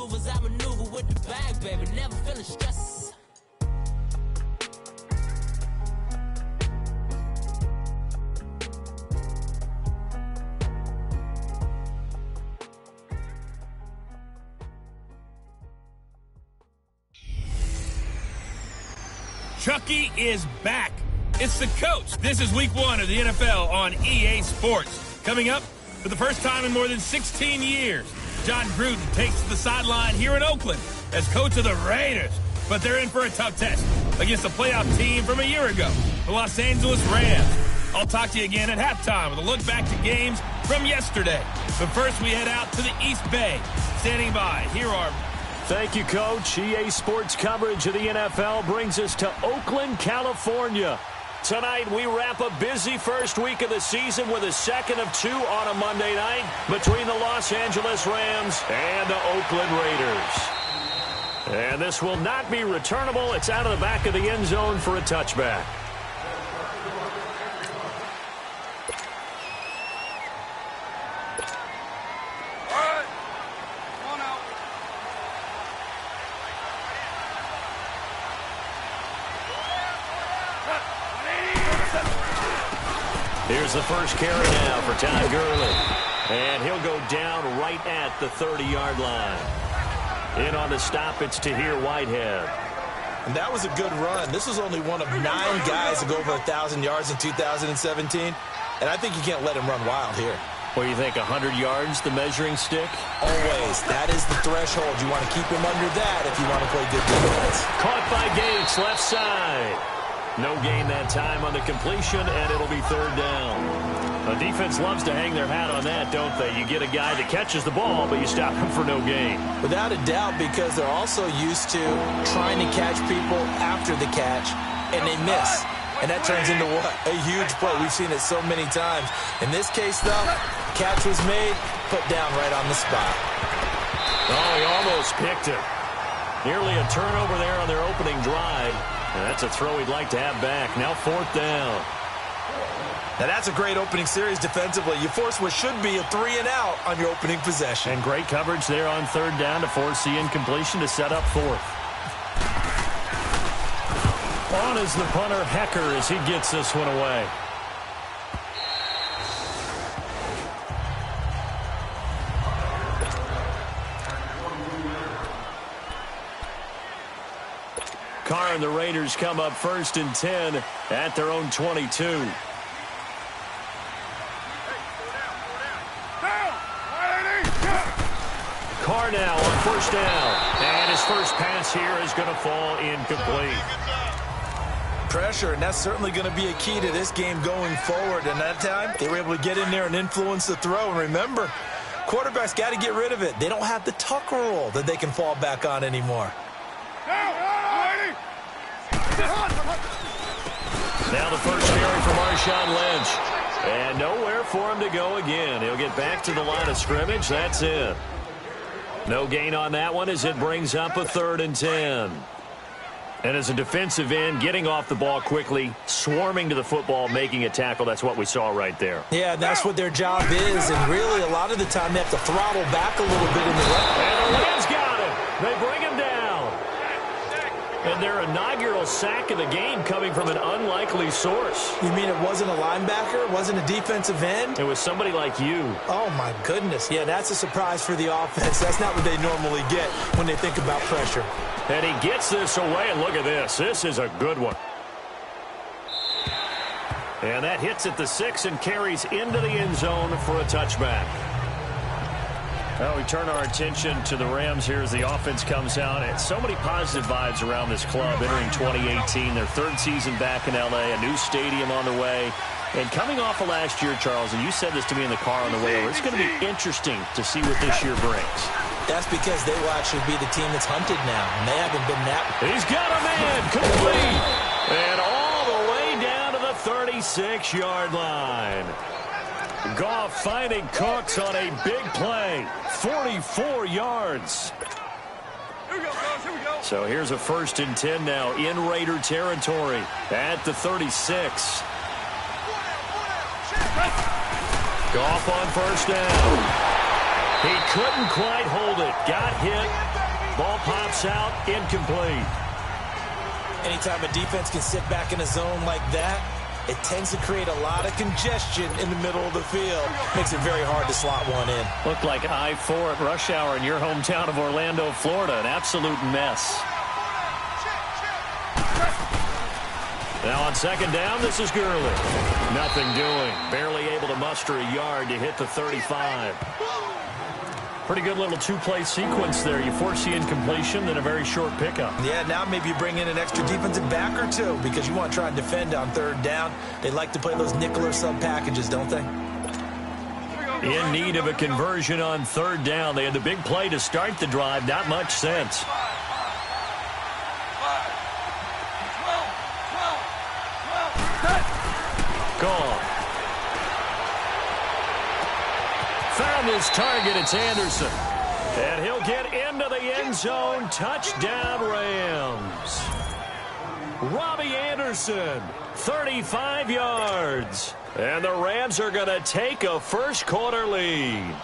maneuvers, I maneuver with the bag, baby. Never feeling stress. Chucky is back. It's the coach. This is week 1 of the NFL on EA Sports. Coming up, for the first time in more than 16 years, John Gruden takes to the sideline here in Oakland as coach of the Raiders. But they're in for a tough test against a playoff team from a year ago, the Los Angeles Rams. I'll talk to you again at halftime with a look back to games from yesterday. But first, we head out to the East Bay. Standing by, here are... Thank you, Coach. EA Sports coverage of the NFL brings us to Oakland, California. Tonight, we wrap a busy first week of the season with a second of 2 on a Monday night between the Los Angeles Rams and the Oakland Raiders. And this will not be returnable. It's out of the back of the end zone for a touchback. Here's the first carry now for Todd Gurley. And he'll go down right at the 30-yard line. In on the stop, it's Tahir Whitehead. And that was a good run. This was only one of 9 guys to go over 1,000 yards in 2017. And I think you can't let him run wild here. What do you think, 100 yards, the measuring stick? Always. That is the threshold. You want to keep him under that if you want to play good defense. Caught by Gates, left side. No gain that time on the completion, and it'll be 3rd down. The defense loves to hang their hat on that, don't they? You get a guy that catches the ball, but you stop him for no gain. Without a doubt, because they're also used to trying to catch people after the catch, and they miss. And that turns into what? A huge play. We've seen it so many times. In this case, though, catch was made, put down right on the spot. Oh, he almost picked it. Nearly a turnover there on their opening drive. And that's a throw he'd like to have back. Now 4th down. Now that's a great opening series defensively. You force what should be a 3-and-out on your opening possession. And great coverage there on 3rd down to force the incompletion to set up 4th. On is the punter, Hecker, as he gets this one away. Carr and the Raiders come up 1st and 10 at their own 22. Carr now on 1st down. And his first pass here is going to fall incomplete. Pressure, and that's certainly going to be a key to this game going forward. And that time, they were able to get in there and influence the throw. And remember, quarterbacks got to get rid of it. They don't have the Tucker rule that they can fall back on anymore. Now the first carry for Marshawn Lynch. And nowhere for him to go again. He'll get back to the line of scrimmage. That's it. No gain on that one as it brings up a 3rd and 10. And as a defensive end, getting off the ball quickly, swarming to the football, making a tackle, that's what we saw right there. Yeah, that's what their job is. And really, a lot of the time, they have to throttle back a little bit in the run. And the Rams got him. They bring him down. And their inaugural sack of the game coming from an unlikely source. You mean it wasn't a linebacker? It wasn't a defensive end? It was somebody like you. Oh, my goodness. Yeah, that's a surprise for the offense. That's not what they normally get when they think about pressure. And he gets this away, and look at this. This is a good one. And that hits at the 6 and carries into the end zone for a touchback. Well, we turn our attention to the Rams here as the offense comes out. And so many positive vibes around this club entering 2018. Their 3rd season back in L.A., a new stadium on the way. And coming off of last year, Charles, and you said this to me in the car on the way over, it's going to be interesting to see what this year brings. That's because they will actually be the team that's hunted now, and they haven't been that. He's got a man, complete, and all the way down to the 36-yard line. Goff finding Cooks on a big play, 44 yards. Here we go, guys, here we go. So here's a 1st and 10 now in Raider territory at the 36. Goff on 1st down. He couldn't quite hold it. Got hit Ball pops out, incomplete. Anytime a defense can sit back in a zone like that, it tends to create a lot of congestion in the middle of the field. Makes it very hard to slot one in. Looked like I-4 at rush hour in your hometown of Orlando, Florida. An absolute mess. Now on second down, this is Gurley. Nothing doing. Barely able to muster a yard to hit the 35. Pretty good little two-play sequence there. You force the incompletion, then a very short pickup. Yeah, now maybe you bring in an extra defensive back or two because you want to try and defend on third down. They like to play those nickel or sub packages, don't they? In need of a conversion on third down. They had the big play to start the drive. Not much sense. Gone. Found his target. It's Anderson. And he'll get into the end zone. Touchdown, Rams. Robbie Anderson, 35 yards. And the Rams are going to take a first-quarter lead.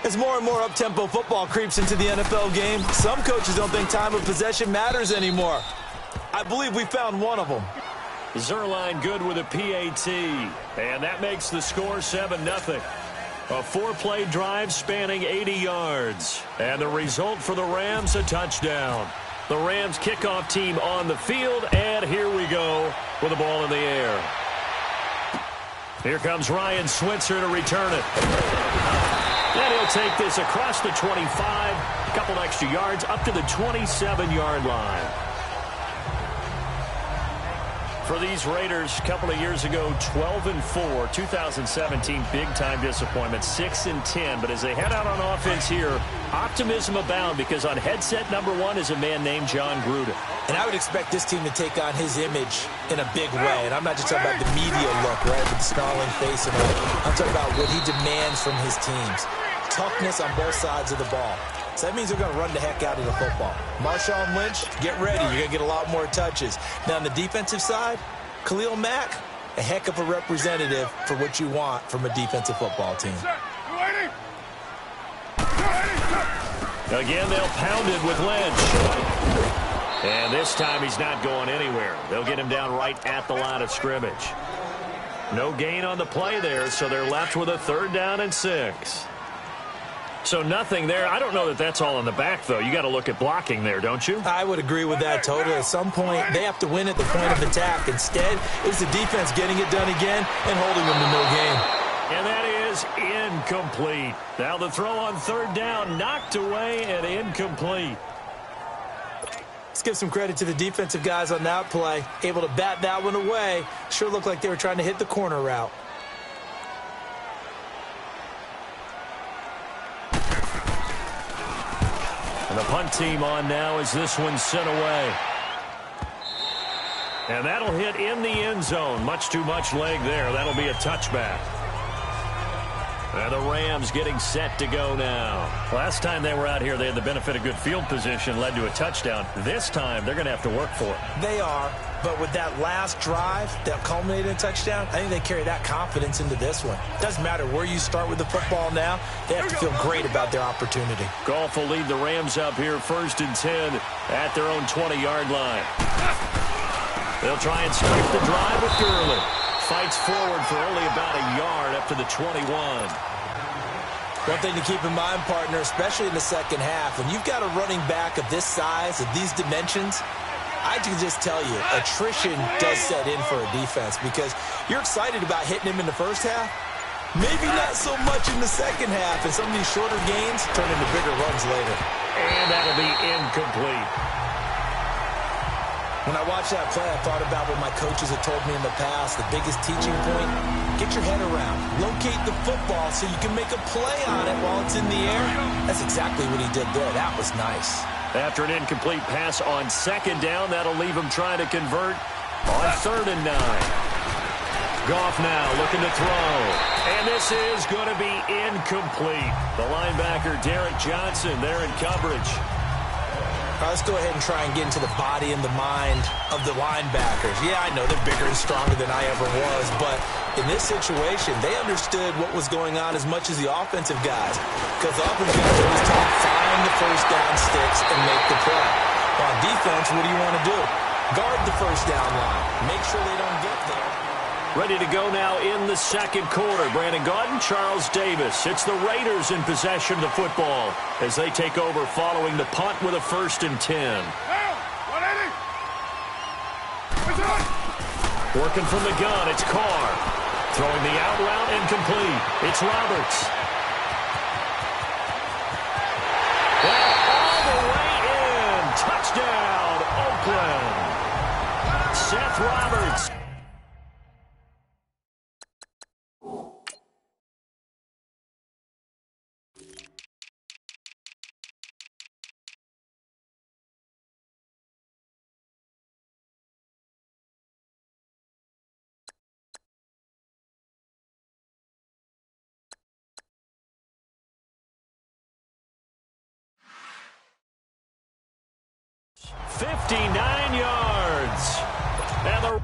As more and more up-tempo football creeps into the NFL game, some coaches don't think time of possession matters anymore. I believe we found one of them. Zerline good with a PAT. And that makes the score 7-0. A four-play drive spanning 80 yards. And the result for the Rams, a touchdown. The Rams kickoff team on the field, and here we go with the ball in the air. Here comes Ryan Switzer to return it. And he'll take this across the 25, a couple extra yards, up to the 27-yard line. For these Raiders, a couple of years ago, 12-4, 2017, big-time disappointment, 6-10. But as they head out on offense here, optimism abound because on headset number one is a man named John Gruden. And I would expect this team to take on his image in a big way. And I'm not just talking about the media look, right, with the snarling face and all. I'm talking about what he demands from his teams. Toughness on both sides of the ball. So that means they're going to run the heck out of the football. Marshawn Lynch, get ready. You're going to get a lot more touches. Now, on the defensive side, Khalil Mack, a heck of a representative for what you want from a defensive football team. Again, they'll pound it with Lynch. And this time he's not going anywhere. They'll get him down right at the line of scrimmage. No gain on the play there, so they're left with a 3rd down and 6. So nothing there. I don't know that that's all in the back, though. You got to look at blocking there, don't you? I would agree with that totally. At some point, they have to win at the point of attack. Instead, it's the defense getting it done again and holding them to no gain. And that is incomplete. Now the throw on 3rd down, knocked away and incomplete. Let's give some credit to the defensive guys on that play. Able to bat that one away. Sure looked like they were trying to hit the corner route. And the punt team on now as this one's sent away. And that'll hit in the end zone. Much too much leg there. That'll be a touchback. And the Rams getting set to go now. Last time they were out here, they had the benefit of good field position, led to a touchdown. This time, they're going to have to work for it. They are, but with that last drive that culminated in a touchdown, I think they carry that confidence into this one. Doesn't matter where you start with the football now, they have to feel great about their opportunity. Goff will lead the Rams up here 1st and 10 at their own 20-yard line. They'll try and strike the drive with Gurley. Fights forward for only about a yard up to the 21. One thing to keep in mind, partner, especially in the second half, when you've got a running back of this size, of these dimensions, I can just tell you, attrition does set in for a defense because you're excited about hitting him in the first half, maybe not so much in the second half, and some of these shorter gains turn into bigger runs later. And that'll be incomplete. When I watched that play, I thought about what my coaches had told me in the past. The biggest teaching point, get your head around. Locate the football so you can make a play on it while it's in the air. That's exactly what he did there. That was nice. After an incomplete pass on 2nd down, that'll leave him trying to convert on 3rd and 9. Goff now looking to throw. And this is going to be incomplete. The linebacker, Derek Johnson, there in coverage. Let's go ahead and try and get into the body and the mind of the linebackers. Yeah, I know they're bigger and stronger than I ever was, but in this situation, they understood what was going on as much as the offensive guys. Because the offensive guys are always talking fine find the first down sticks and make the play. On defense, what do you want to do? Guard the first down line. Make sure they don't get there. Ready to go now in the second quarter. Brandon Gaudin, Charles Davis. It's the Raiders in possession of the football as they take over following the punt with a 1st and 10. Working from the gun, it's Carr. Throwing the out route incomplete. It's Roberts. And all the way in. Touchdown, Oakland. Seth Roberts. .59 yards. And the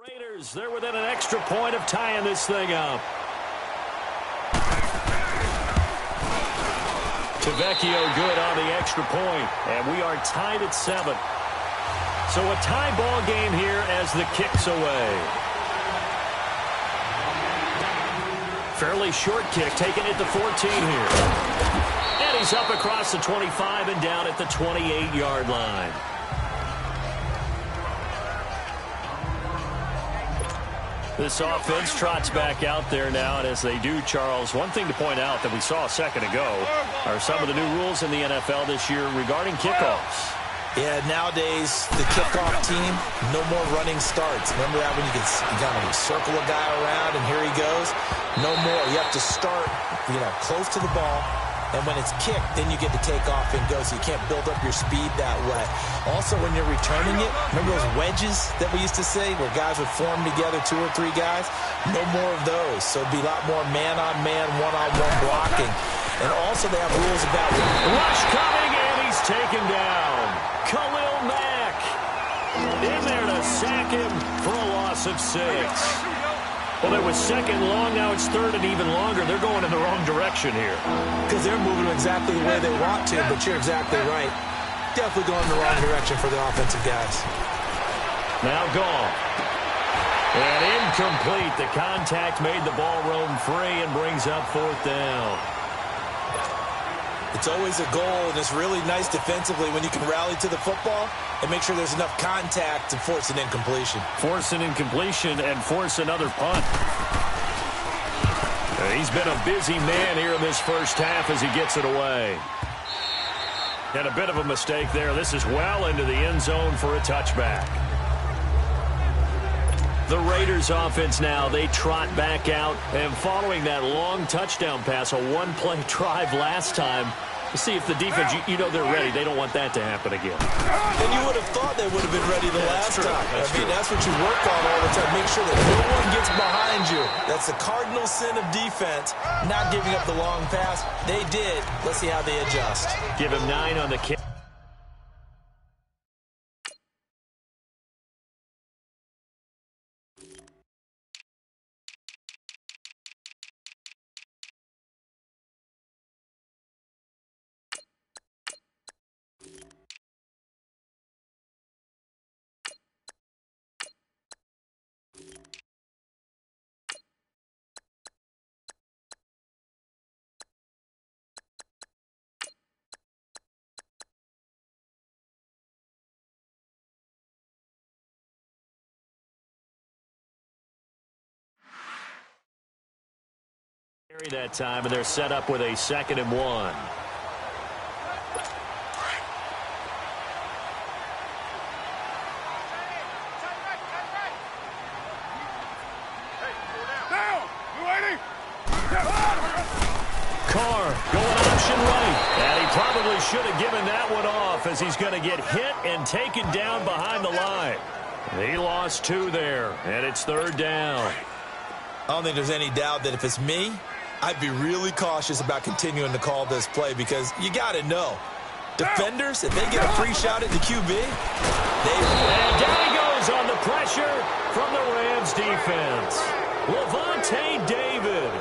Raiders, they're within an extra point of tying this thing up. Tavecchio good on the extra point, and we are tied at 7. So a tie ball game here as the kick's away. Fairly short kick, taking it to 14 here. And he's up across the 25 and down at the 28-yard line. This offense trots back out there now, and as they do, Charles, one thing to point out that we saw a second ago are some of the new rules in the NFL this year regarding kickoffs. Yeah, nowadays, the kickoff team, no more running starts. Remember that when you kind of circle a guy around and here he goes? No more. You have to start, close to the ball. And when it's kicked, then you get to take off and go, so you can't build up your speed that way. Also, when you're returning it, remember those wedges that we used to say where guys would form together, 2 or 3 guys? No more of those. So it'd be a lot more man-on-man, one-on-one blocking. And also they have rules about rush coming, and he's taken down. Khalil Mack in there to sack him for a loss of 6. Well, it was second long. Now it's third and even longer. They're going in the wrong direction here. Because they're moving exactly the way they want to, but you're exactly right. Definitely going in the wrong direction for the offensive guys. Now gone. And incomplete. The contact made the ball roam free and brings up 4th down. It's always a goal, and it's really nice defensively when you can rally to the football and make sure there's enough contact to force an incompletion. Force an incompletion and force another punt. He's been a busy man here in this first half as he gets it away. And a bit of a mistake there. This is well into the end zone for a touchback. The Raiders offense now, they trot back out, and following that long touchdown pass, a one-play drive last time, to see if the defense, they're ready. They don't want that to happen again. And you would have thought they would have been ready the last time. That's what you work on all the time. Make sure that no one gets behind you. That's the cardinal sin of defense, not giving up the long pass. They did. Let's see how they adjust. Give him 9 on the kick. That time, and they're set up with a 2nd and 1. Carr going option right, and he probably should have given that one off as he's going to get hit and taken down behind the line. He lost 2 there, and it's 3rd down. I don't think there's any doubt that if it's me, I'd be really cautious about continuing to call this play because you got to know. Defenders, if they get a free shot at the QB, And down he goes on the pressure from the Rams defense. Lavonte David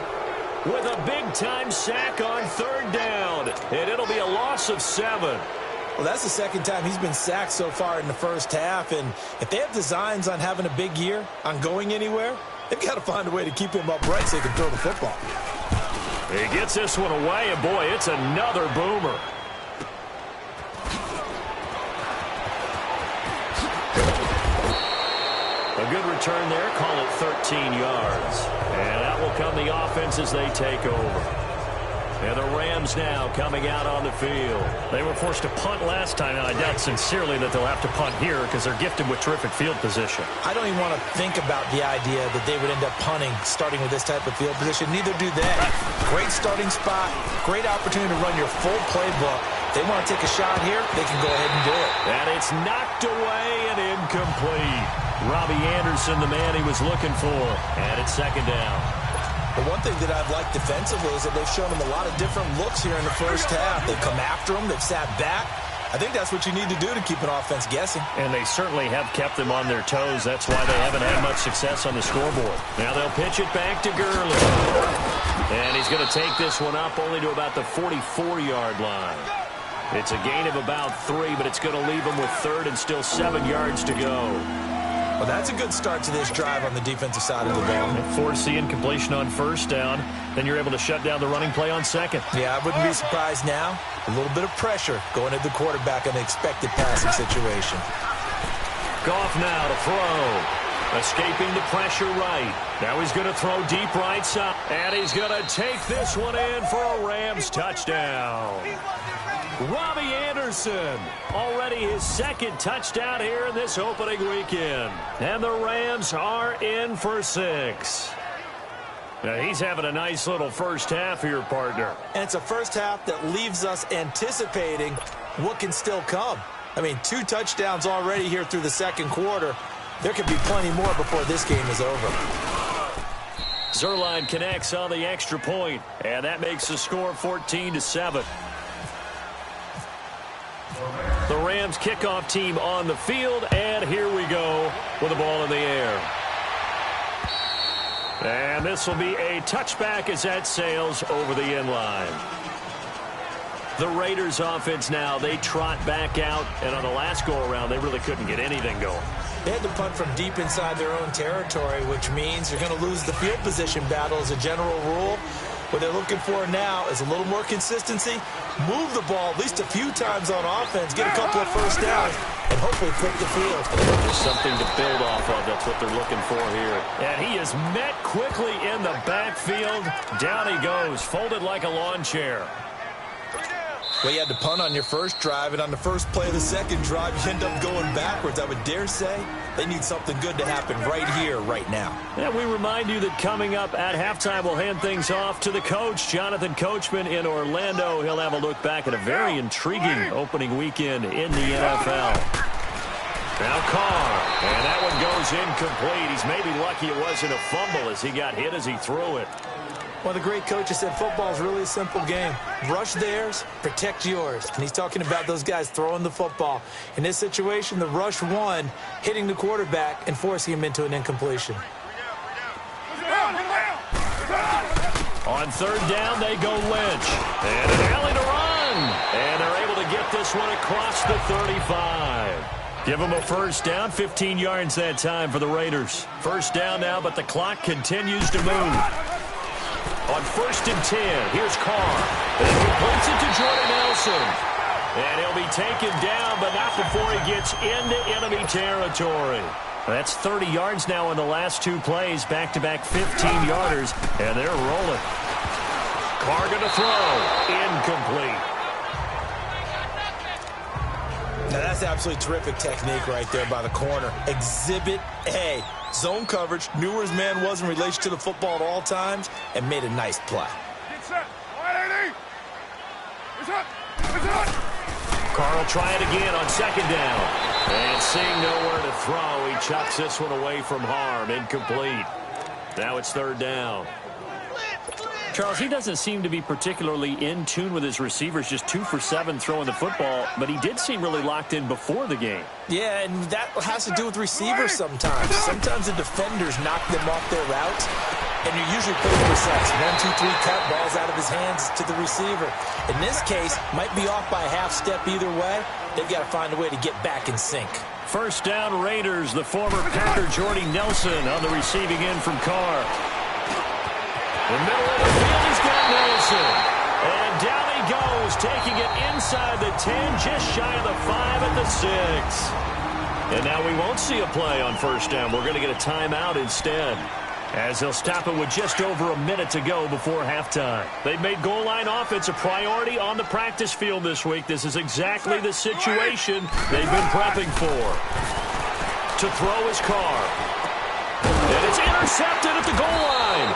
with a big-time sack on 3rd down, and it'll be a loss of 7. Well, that's the second time he's been sacked so far in the first half, and if they have designs on having a big year, on going anywhere, they've got to find a way to keep him upright so he can throw the football. He gets this one away, and boy, it's another boomer. A good return there, call it 13 yards. And that will come the offense as they take over. And the Rams now coming out on the field. They were forced to punt last time, and I doubt sincerely that they'll have to punt here because they're gifted with terrific field position. I don't even want to think about the idea that they would end up punting starting with this type of field position. Neither do they. Great starting spot, great opportunity to run your full playbook. They want to take a shot here, they can go ahead and do it. And it's knocked away and incomplete. Robbie Anderson, the man he was looking for. And it's 2nd down. The one thing that I've liked defensively is that they've shown him a lot of different looks here in the first half. They've come after him. They've sat back. I think that's what you need to do to keep an offense guessing. And they certainly have kept them on their toes. That's why they haven't had much success on the scoreboard. Now they'll pitch it back to Gurley. And he's going to take this one up only to about the 44-yard line. It's a gain of about 3, but it's going to leave him with 3rd and still 7 yards to go. Well, that's a good start to this drive on the defensive side of the ball. Force the incompletion on 1st down. Then you're able to shut down the running play on 2nd. Yeah, I wouldn't be surprised now. A little bit of pressure going at the quarterback in the expected passing situation. Goff now to throw. Escaping the pressure right. Now he's going to throw deep right side. And he's going to take this one in for a Rams touchdown. Robbie Anderson, already his 2nd touchdown here in this opening weekend. And the Rams are in for 6. Now he's having a nice little first half here, partner. And it's a first half that leaves us anticipating what can still come. I mean, 2 touchdowns already here through the 2nd quarter. There could be plenty more before this game is over. Zuerlein connects on the extra point, and that makes the score 14-7. The Rams kickoff team on the field, and here we go with the ball in the air. And this will be a touchback as that sails over the end line. The Raiders offense now, they trot back out, and on the last go-around, they really couldn't get anything going. They had to punt from deep inside their own territory, which means you're going to lose the field position battle as a general rule. What they're looking for now is a little more consistency, move the ball at least a few times on offense, get a couple of first downs, and hopefully flip the field. There's something to build off of. That's what they're looking for here. And he is met quickly in the backfield. Down he goes, folded like a lawn chair. Well, you had to punt on your first drive, and on the first play of the second drive, you end up going backwards. I would dare say they need something good to happen right here, right now. And we remind you that coming up at halftime, we'll hand things off to the coach, Jonathan Coachman in Orlando. He'll have a look back at a very intriguing opening weekend in the NFL. Now Carr, and that one goes incomplete. He's maybe lucky it wasn't a fumble as he got hit as he threw it. Well, the great coach has said football is really a simple game. Rush theirs, protect yours. And he's talking about those guys throwing the football. In this situation, the rush won, hitting the quarterback and forcing him into an incompletion. On 3rd down, they go Lynch. And an alley to run. And they're able to get this one across the 35. Give them a first down, 15 yards that time for the Raiders. First down now, but the clock continues to move. On 1st and 10, here's Carr. And he completes it to Jordan Nelson. And he'll be taken down, but not before he gets into enemy territory. That's 30 yards now in the last 2 plays, back-to-back 15-yarders, and they're rolling. Carr going to throw. Incomplete. Now, that's absolutely terrific technique right there by the corner. Exhibit A. Zone coverage, knew where his man was in relation to the football at all times, and made a nice play. Get set. 180. It's up. It's up. Carr will try it again on second down. And seeing nowhere to throw, he chucks this one away from harm. Incomplete. Now it's third down. Charles, he doesn't seem to be particularly in tune with his receivers, just 2 for 7 throwing the football, but he did seem really locked in before the game. Yeah, and that has to do with receivers sometimes. Sometimes the defenders knock them off their routes, and you're usually pretty precise. 1, 2, 3, cut, balls out of his hands to the receiver. In this case, might be off by a half step either way. They've got to find a way to get back in sync. First down, Raiders. The former Packer Jordy Nelson on the receiving end from Carr. In the middle of the field, he's got Nelson. And down he goes, taking it inside the 10, just shy of the 5 at the 6. And now we won't see a play on first down. We're going to get a timeout instead, as they'll stop it with just over a minute to go before halftime. They've made goal line offense a priority on the practice field this week. This is exactly the situation they've been prepping for. To throw his Carr. And it's intercepted at the goal line.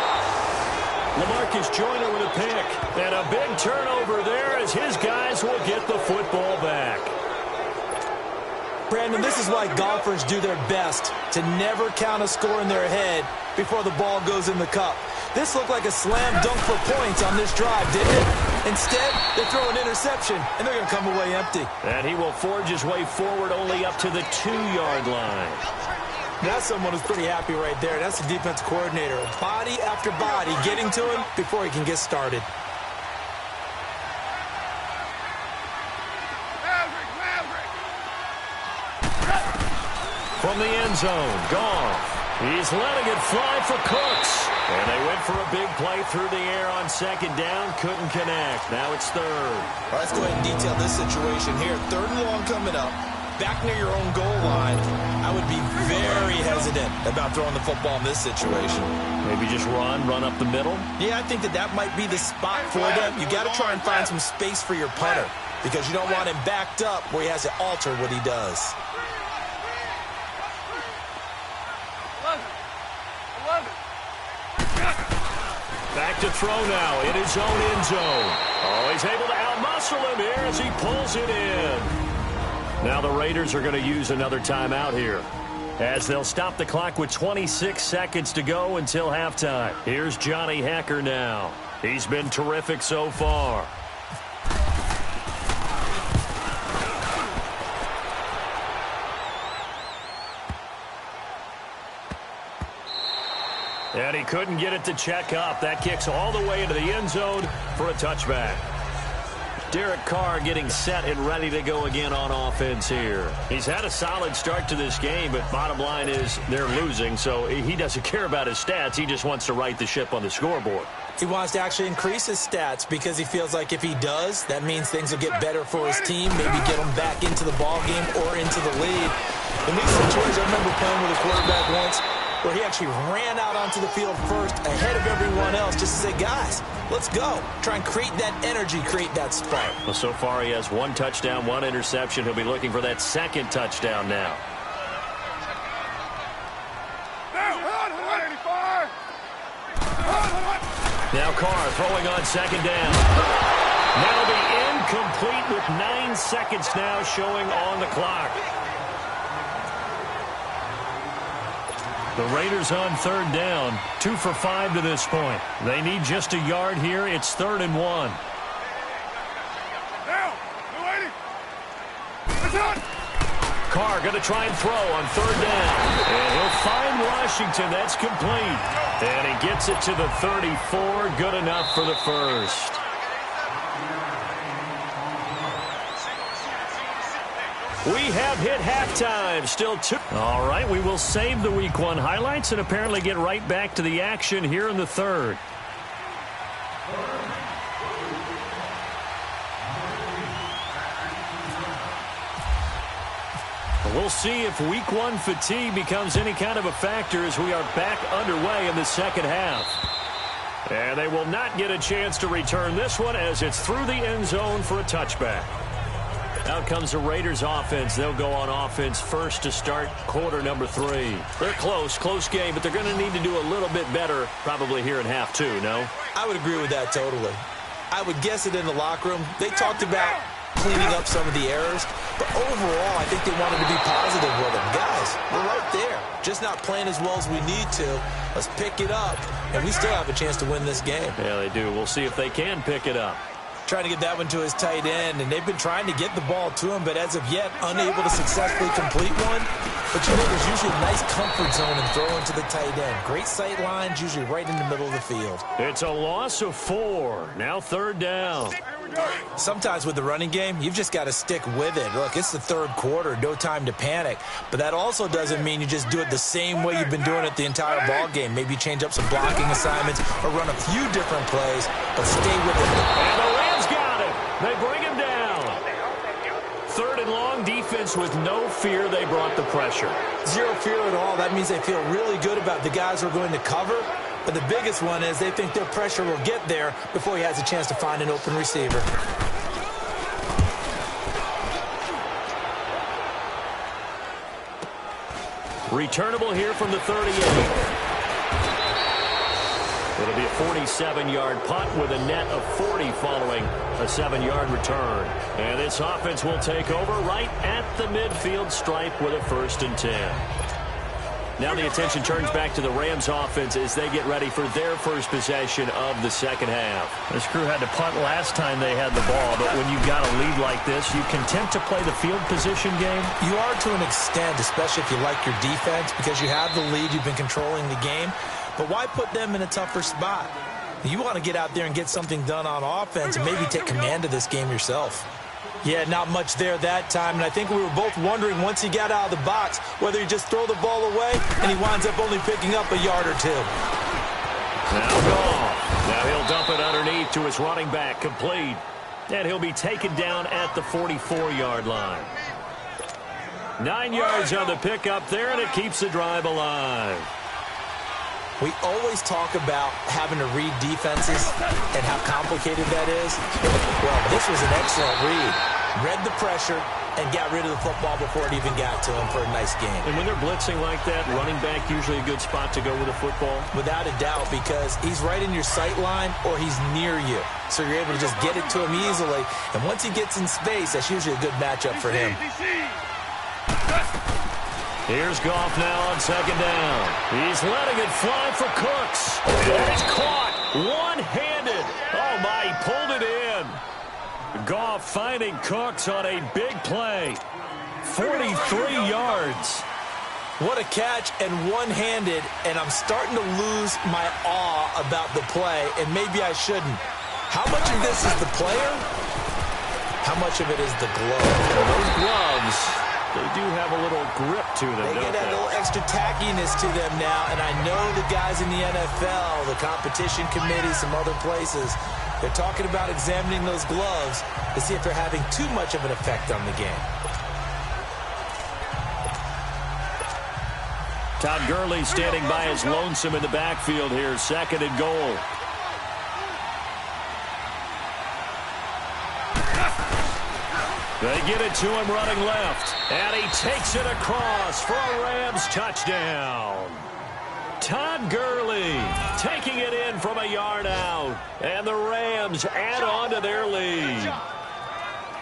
LaMarcus Joyner with a pick. And a big turnover there as his guys will get the football back. Brandon, this is why golfers do their best to never count a score in their head before the ball goes in the cup. This looked like a slam dunk for points on this drive, didn't it? Instead, they throw an interception, and they're going to come away empty. And he will forge his way forward only up to the 2-yard line. That's someone who's pretty happy right there. That's the defense coordinator. Body after body getting to him before he can get started. From the end zone, Goff. He's letting it fly for Cooks. And they went for a big play through the air on second down. Couldn't connect. Now it's third. All right, let's go ahead and detail this situation here. Third and long coming up. Back near your own goal line. I would be very hesitant about throwing the football in this situation. Maybe just run up the middle? Yeah, I think that might be the spot for them. You got to try and find some space for your punter because you don't want him backed up where he has to alter what he does. Back to throw now in his own end zone. Oh, he's able to outmuscle him here as he pulls it in. Now the Raiders are going to use another timeout here, as they'll stop the clock with 26 seconds to go until halftime. Here's Johnny Hekker now. He's been terrific so far. And he couldn't get it to check up. That kicks all the way into the end zone for a touchback. Derek Carr getting set and ready to go again on offense here. He's had a solid start to this game, but bottom line is they're losing, so he doesn't care about his stats. He just wants to right the ship on the scoreboard. He wants to actually increase his stats because he feels like if he does, that means things will get better for his team, maybe get him back into the ball game or into the lead. In these situations, I remember playing with a quarterback once where he actually ran out onto the field first ahead of everyone else just to say, guys, let's go. Try and create that energy, create that spark. Well, so far he has 1 touchdown, 1 interception. He'll be looking for that second touchdown now. Now Carr throwing on second down. That'll be incomplete with 9 seconds now showing on the clock. The Raiders on third down, 2 for 5 to this point. They need just a yard here. It's 3rd and 1. Carr going to try and throw on third down. And he'll find Washington. That's complete. And he gets it to the 34. Good enough for the first. We have hit halftime. Still 2. All right, we will save the Week 1 highlights and apparently get right back to the action here in the third. We'll see if Week 1 fatigue becomes any kind of a factor as we are back underway in the second half. And they will not get a chance to return this one as it's through the end zone for a touchback. Out comes the Raiders offense. They'll go on offense first to start quarter number 3. They're close game, but they're going to need to do a little bit better probably here in half 2, no? I would agree with that totally. I would guess it in the locker room. They talked about cleaning up some of the errors. But overall, I think they wanted to be positive with him. Guys, we're right there. Just not playing as well as we need to. Let's pick it up, and we still have a chance to win this game. Yeah, they do. We'll see if they can pick it up. Trying to get that one to his tight end, and they've been trying to get the ball to him, but as of yet, unable to successfully complete one. But you know, there's usually a nice comfort zone in throwing to the tight end. Great sight lines, usually right in the middle of the field. It's a loss of 4. Now 3rd down. Sometimes with the running game, you've just got to stick with it. Look, it's the 3rd quarter, no time to panic. But that also doesn't mean you just do it the same way you've been doing it the entire ball game. Maybe change up some blocking assignments or run a few different plays, but stay with it. And the Rams got it. They bring him down. 3rd and long, defense with no fear. They brought the pressure. Zero fear at all. That means they feel really good about the guys who are going to cover. But the biggest one is they think their pressure will get there before he has a chance to find an open receiver. Returnable here from the 38. It'll be a 47-yard punt with a net of 40 following a 7-yard return. And this offense will take over right at the midfield stripe with a 1st and 10. Now the attention turns back to the Rams offense as they get ready for their first possession of the second half. This crew had to punt last time they had the ball, but when you've got a lead like this, you content to play the field position game? You are to an extent, especially if you like your defense, because you have the lead, you've been controlling the game. But why put them in a tougher spot? You want to get out there and get something done on offense and maybe take command of this game yourself. Yeah, not much there that time, and I think we were both wondering once he got out of the box whether he'd just throw the ball away, and he winds up only picking up a yard or 2. Now Goff. Now he'll dump it underneath to his running back, complete. And he'll be taken down at the 44-yard line. 9 yards on the pickup there, and it keeps the drive alive. We always talk about having to read defenses and how complicated that is. Well, this was an excellent read. Read the pressure and got rid of the football before it even got to him for a nice game. And when they're blitzing like that, running back usually a good spot to go with the football? Without a doubt, because he's right in your sight line or he's near you. So you're able to just get it to him easily. And once he gets in space, that's usually a good matchup for him. Here's Goff now on 2nd down. He's letting it fly for Cooks. And it's caught one-handed. Oh, my, he pulled it in. Goff finding Cooks on a big play. 43 yards. What a catch and one-handed, and I'm starting to lose my awe about the play, and maybe I shouldn't. How much of this is the player? How much of it is the glove? Those gloves, they do have a little grip to them, They get that little extra tackiness to them now, and I know the guys in the NFL, the competition committee, some other places, they're talking about examining those gloves to see if they're having too much of an effect on the game. Todd Gurley standing by his lonesome in the backfield here, 2nd and goal. They get it to him running left. And he takes it across for a Rams touchdown. Todd Gurley taking it in from a yard out. And the Rams add on to their lead.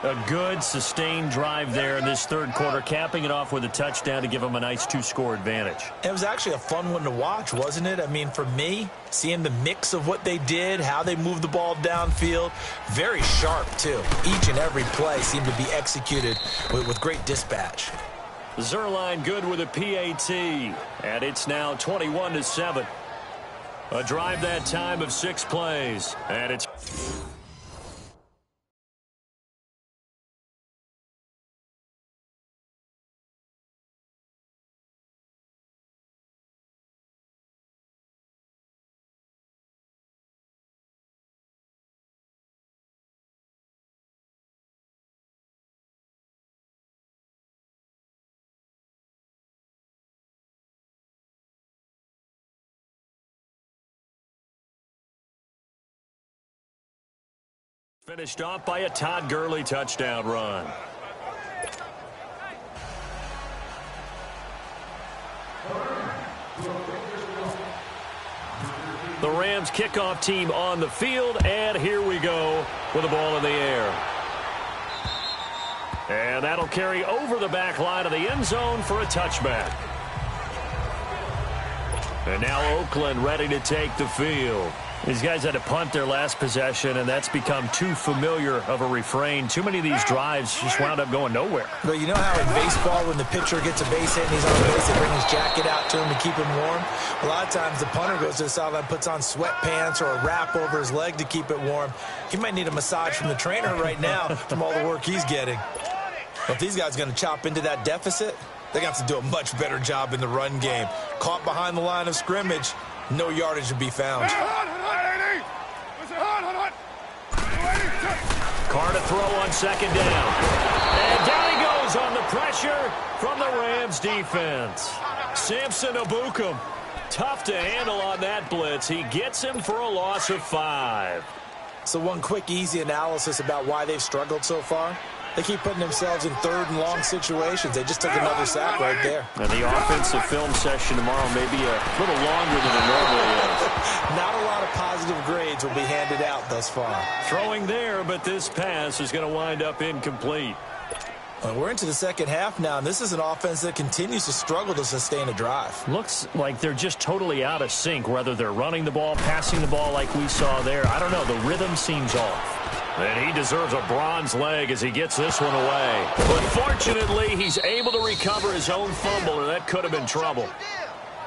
A good, sustained drive there in this 3rd quarter, capping it off with a touchdown to give them a nice 2-score advantage. It was actually a fun one to watch, wasn't it? I mean, for me, seeing the mix of what they did, how they moved the ball downfield, very sharp, too. Each and every play seemed to be executed with great dispatch. Zerline good with a PAT, and it's now 21-7. A drive that time of 6 plays, and it's... Finished off by a Todd Gurley touchdown run. The Rams kickoff team on the field, and here we go with the ball in the air. And that'll carry over the back line of the end zone for a touchback. And now Oakland ready to take the field. These guys had to punt their last possession, and that's become too familiar of a refrain. Too many of these drives just wound up going nowhere. But you know how in baseball, when the pitcher gets a base hit and he's on base, they bring his jacket out to him to keep him warm? A lot of times the punter goes to the sideline, puts on sweatpants or a wrap over his leg to keep it warm. He might need a massage from the trainer right now from all the work he's getting. But if these guys are going to chop into that deficit, they got to do a much better job in the run game. Caught behind the line of scrimmage, no yardage to be found. Carr to throw on second down. And down he goes on the pressure from the Rams defense. Samson Abukum, tough to handle on that blitz. He gets him for a loss of 5. So one quick, easy analysis about why they've struggled so far. They keep putting themselves in third and long situations. They just took another sack right there. And the offensive film session tomorrow may be a little longer than it normally is. Not a lot of positive grades will be handed out thus far. Throwing there, but this pass is going to wind up incomplete. Well, we're into the second half now, and this is an offense that continues to struggle to sustain a drive. Looks like they're just totally out of sync, whether they're running the ball, passing the ball like we saw there. I don't know. The rhythm seems off. And he deserves a bronze leg as he gets this one away. But fortunately, he's able to recover his own fumble, or that could have been trouble.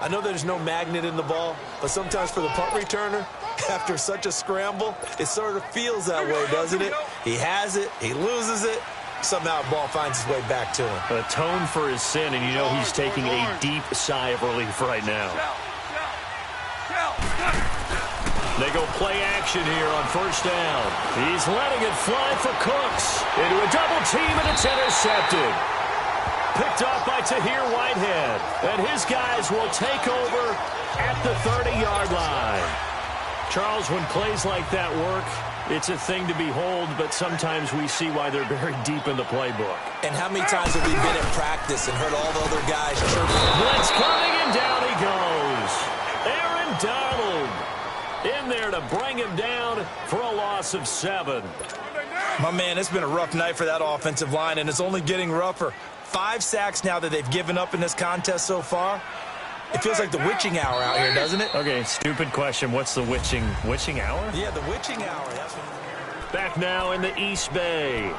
I know there's no magnet in the ball, but sometimes for the punt returner, after such a scramble, it sort of feels that way, doesn't it? He has it, he loses it, somehow the ball finds its way back to him. Atone for his sin, and you know he's taking a deep sigh of relief right now. They go play action here on first down. He's letting it fly for Cooks. Into a double team, and it's intercepted. Picked up by Tahir Whitehead. And his guys will take over at the 30-yard line. Charles, when plays like that work, it's a thing to behold, but sometimes we see why they're very deep in the playbook. And how many times have we been in practice and heard all the other guys chirping? Blitz coming, and down he goes. Aaron Donald in there to bring him down for a loss of 7. My man, it's been a rough night for that offensive line, and it's only getting rougher. 5 sacks now that they've given up in this contest so far. It feels like the witching hour out here, doesn't it? Okay, stupid question. What's the witching hour? Yeah, the witching hour. That's what... Back now in the East Bay.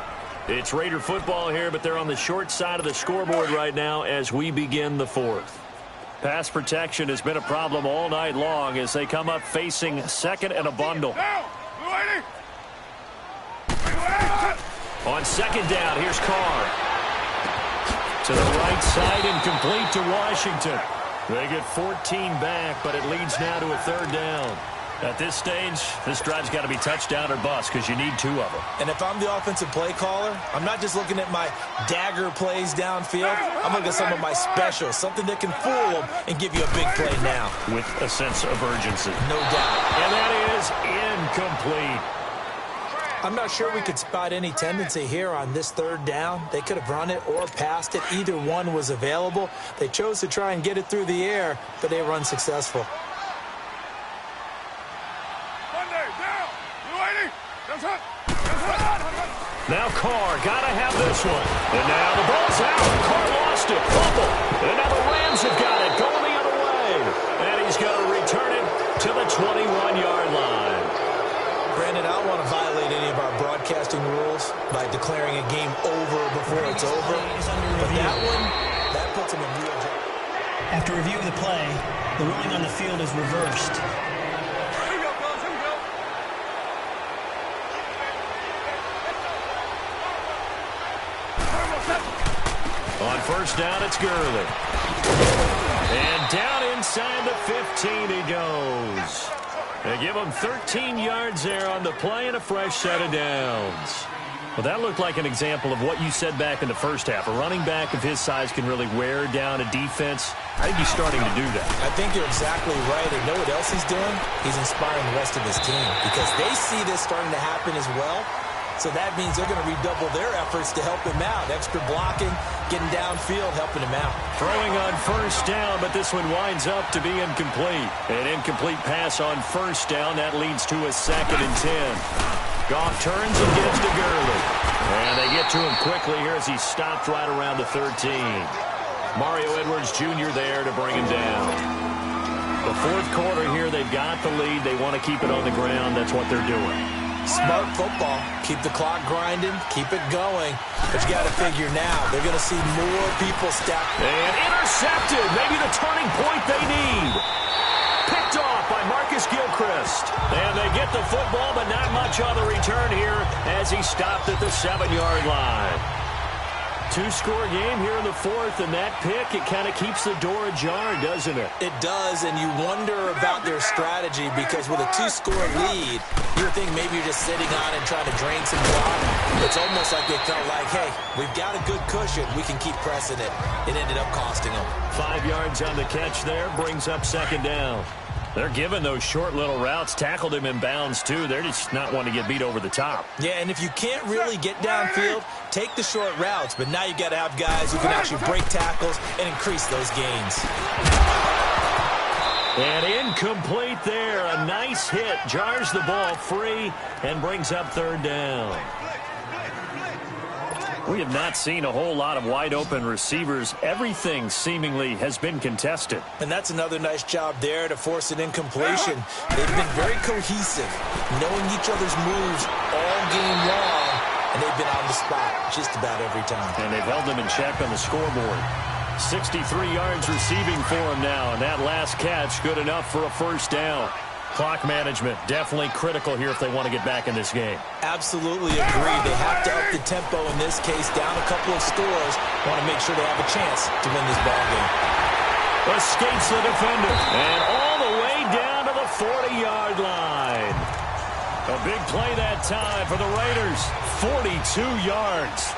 It's Raider football here, but they're on the short side of the scoreboard right now as we begin the 4th. Pass protection has been a problem all night long as they come up facing second and a bundle. On second down, here's Carr. To the right side, incomplete to Washington. They get 14 back, but it leads now to a 3rd down. At this stage, this drive's got to be touchdown or bust because you need 2 of them. And if I'm the offensive play caller, I'm not just looking at my dagger plays downfield. I'm looking at some of my specials, something that can fool them and give you a big play now. With a sense of urgency. No doubt. And that is incomplete. I'm not sure we could spot any tendency here on this 3rd down. They could have run it or passed it. Either one was available. They chose to try and get it through the air, but they were unsuccessful. Now Carr, gotta have this one. And now the ball's out. Carr lost it. Fumble. And now the Rams have got it. Going the other way. And he's going to return it to the 21-yard line. Brandon, I don't want to violate any of our broadcasting rules by declaring a game over before it's over. But that one, that puts him in real danger. After review of the play, the ruling on the field is reversed. On first down, it's Gurley. And down inside the 15 he goes. They give him 13 yards there on the play and a fresh set of downs. Well, that looked like an example of what you said back in the first half. A running back of his size can really wear down a defense. I think he's starting to do that. I think you're exactly right. And know what else he's doing? He's inspiring the rest of his team because they see this starting to happen as well. So that means they're going to redouble their efforts to help him out. Extra blocking, getting downfield, helping him out. Throwing on first down, but this one winds up to be incomplete. An incomplete pass on first down. That leads to a 2nd and 10. Goff turns and gives to Gurley. And they get to him quickly here as he's stopped right around the 13. Mario Edwards Jr. there to bring him down. The fourth quarter here, they've got the lead. They want to keep it on the ground. That's what they're doing. Smart football. Keep the clock grinding. Keep it going. But you got to figure now, they're going to see more people step. And intercepted. Maybe the turning point they need. Picked off by Marcus Gilchrist. And they get the football, but not much on the return here as he stopped at the 7-yard line. Two-score game here in the fourth, and that pick, it kind of keeps the door ajar, doesn't it? It does, and you wonder about their strategy because with a two-score lead, you would think maybe you're just sitting on it and trying to drain some clock. It's almost like they felt like, hey, we've got a good cushion. We can keep pressing it. It ended up costing them. 5 yards on the catch there, brings up second down. They're giving those short little routes, tackled him in bounds, too. They're just not wanting to get beat over the top. Yeah, and if you can't really get downfield, take the short routes. But now you got to have guys who can actually break tackles and increase those gains. And incomplete there. A nice hit. Jars the ball free and brings up third down. We have not seen a whole lot of wide-open receivers. Everything seemingly has been contested. And that's another nice job there to force an incompletion. They've been very cohesive, knowing each other's moves all game long, and they've been on the spot just about every time. And they've held them in check on the scoreboard. 63 yards receiving for him now, and that last catch good enough for a first down. Clock management definitely critical here if they want to get back in this game. Absolutely agreed. They have to up the tempo in this case, down a couple of scores. Want to make sure they have a chance to win this ball game. Escapes the defender, and all the way down to the 40-yard line. A big play that time for the Raiders. 42 yards.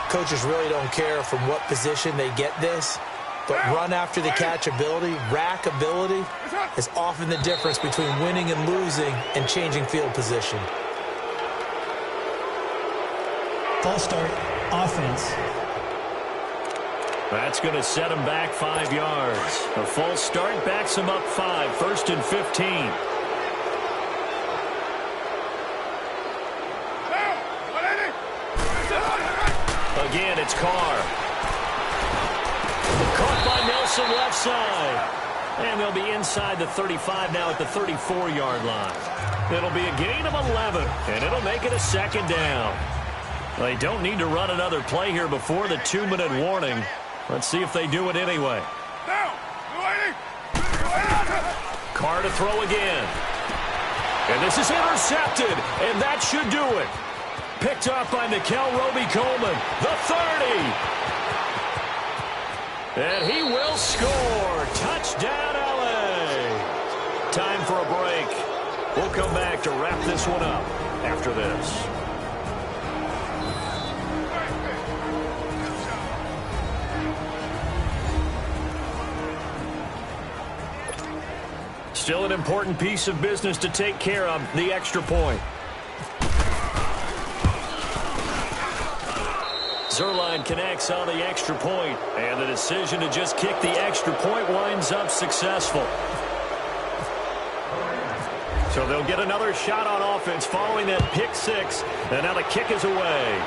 Coaches really don't care from what position they get this. But run after the catch ability, rack ability, is often the difference between winning and losing and changing field position. False start, offense. That's going to set him back 5 yards. A false start backs him up 5, 1st and 15. Again, it's Carr. Caught by Nelson left side. And they'll be inside the 35 now at the 34-yard line. It'll be a gain of 11, and it'll make it a second down. They don't need to run another play here before the 2-minute warning. Let's see if they do it anyway. Carr to throw again. And this is intercepted, and that should do it. Picked off by Nickel Roby-Coleman, the 30. And he will score. Touchdown, L.A. Time for a break. We'll come back to wrap this one up after this. Still an important piece of business to take care of, the extra point. Zerline connects on the extra point, and the decision to just kick the extra point winds up successful. So they'll get another shot on offense following that pick six, and now the kick is away.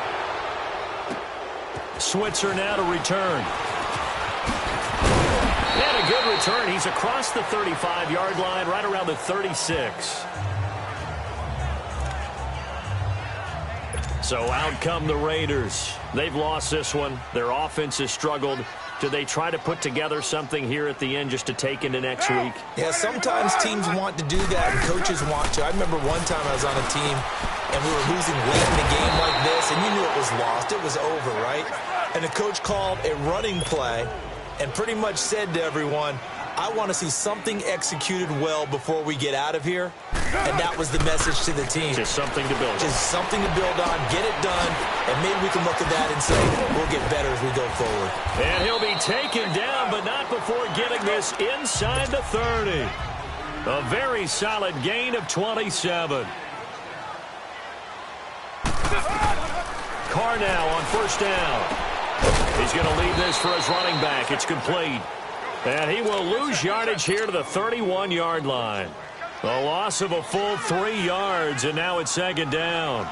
Switzer now to return. And a good return. He's across the 35-yard line, right around the 36. So out come the Raiders. They've lost this one. Their offense has struggled. Do they try to put together something here at the end just to take into next week? Yeah, sometimes teams want to do that and coaches want to. I remember one time I was on a team and we were losing late in a game like this, and you knew it was lost. It was over, right? And the coach called a running play and pretty much said to everyone, I want to see something executed well before we get out of here. And that was the message to the team. Just something to build on. Just something to build on, get it done, and maybe we can look at that and say, we'll get better as we go forward. And he'll be taken down, but not before getting this inside the 30. A very solid gain of 27. Carr now on first down. He's going to lead this for his running back. It's complete. And he will lose yardage here to the 31-yard line. A loss of a full 3 yards, and now it's second down.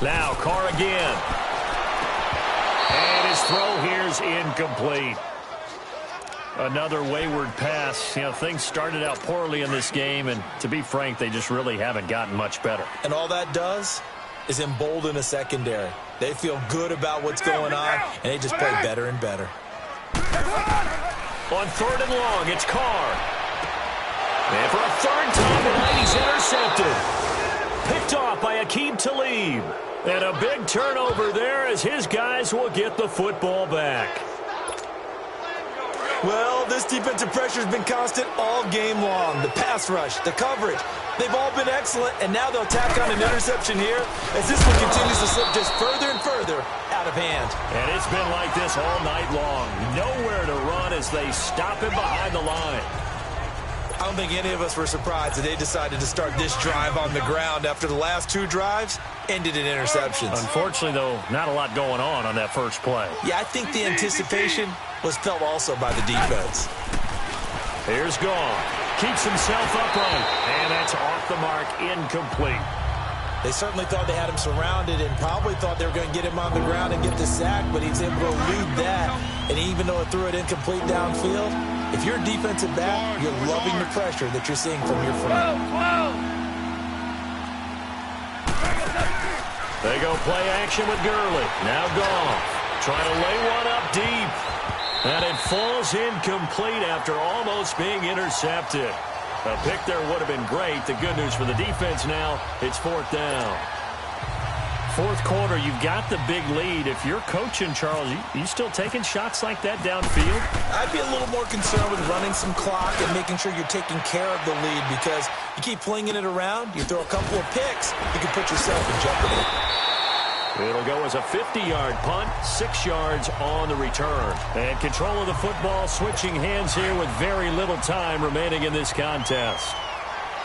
Now Carr again. And his throw here is incomplete. Another wayward pass. You know, things started out poorly in this game, and to be frank, they just really haven't gotten much better. And all that does is embolden a secondary. They feel good about what's going on, and they just play better and better. On 3rd and long, it's Carr. And for a 3rd time tonight, he's intercepted. Picked off by Aqib Talib. And a big turnover there as his guys will get the football back. Well, this defensive pressure has been constant all game long. The pass rush, the coverage, they've all been excellent, and now they'll tack on an interception here as this one continues to slip just further and further out of hand. And it's been like this all night long. Nowhere to run as they stop him behind the line. I don't think any of us were surprised that they decided to start this drive on the ground after the last 2 drives ended in interceptions. Unfortunately, though, not a lot going on that first play. Yeah, I think the anticipation was felt also by the defense. Here's Gall. Keeps himself upright. And that's off the mark, incomplete. They certainly thought they had him surrounded and probably thought they were going to get him on the ground and get the sack, but he's able to elude that. And even though it threw it incomplete downfield, if you're a defensive back, you're loving the pressure that you're seeing from your front. They go play action with Gurley. Now Goff trying to lay one up deep. And it falls incomplete after almost being intercepted. A pick there would have been great. The good news for the defense now, it's 4th down. 4th quarter, you've got the big lead. If you're coaching, Charles, you still taking shots like that downfield? I'd be a little more concerned with running some clock and making sure you're taking care of the lead, because you keep flinging it around, you throw a couple of picks, you can put yourself in jeopardy. It'll go as a 50-yard punt, 6 yards on the return. And control of the football switching hands here with very little time remaining in this contest.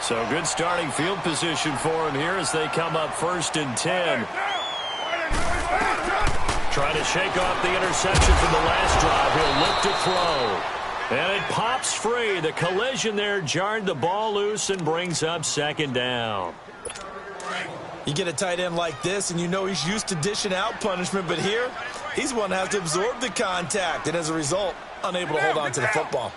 So good starting field position for him here as they come up 1st and 10. Trying to shake off the interception from the last drive. He'll look to throw. And it pops free. The collision there jarred the ball loose and brings up 2nd down. You get a tight end like this, and you know he's used to dishing out punishment, but here, he's one that has to absorb the contact, and as a result, unable to hold on to the football.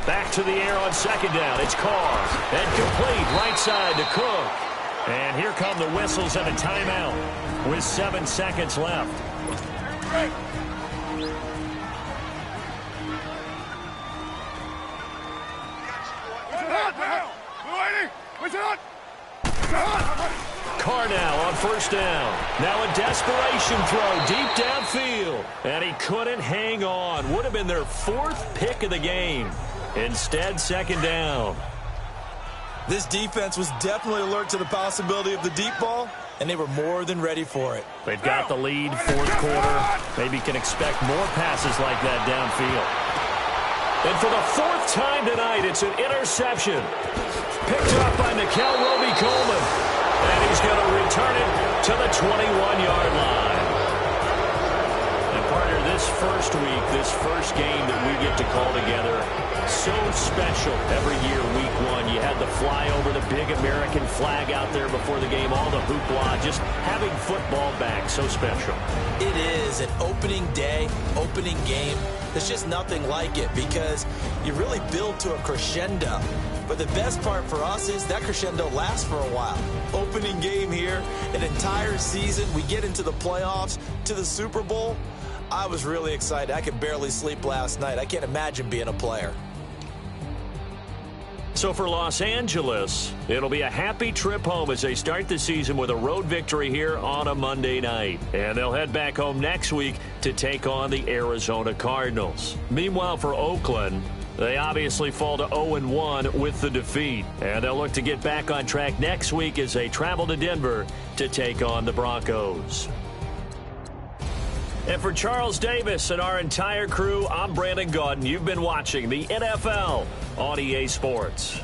Back to the air on 2nd down. It's Carr. And complete right side to Cook. And here come the whistles and a timeout with 7 seconds left. Carr now on 1st down. Now a desperation throw deep downfield. And he couldn't hang on. Would have been their 4th pick of the game. Instead, 2nd down. This defense was definitely alert to the possibility of the deep ball, and they were more than ready for it. They've got the lead, 4th quarter. Maybe can expect more passes like that downfield. And for the 4th time tonight, it's an interception. Picked up by Nickel Roby-Coleman. And he's going to return it to the 21-yard line. And partner, this first week, this first game that we get to call together, so special every year, week 1. You had the flyover, the big American flag out there before the game, all the hoopla, just having football back, so special. It is an opening day, opening game. There's just nothing like it because you really build to a crescendo. But the best part for us is that crescendo lasts for a while. Opening game here, an entire season. We get into the playoffs, to the Super Bowl. I was really excited. I could barely sleep last night. I can't imagine being a player. So for Los Angeles, it'll be a happy trip home as they start the season with a road victory here on a Monday night. And they'll head back home next week to take on the Arizona Cardinals. Meanwhile, for Oakland, they obviously fall to 0-1 with the defeat. And they'll look to get back on track next week as they travel to Denver to take on the Broncos. And for Charles Davis and our entire crew, I'm Brandon Gaudin. You've been watching the NFL on EA Sports.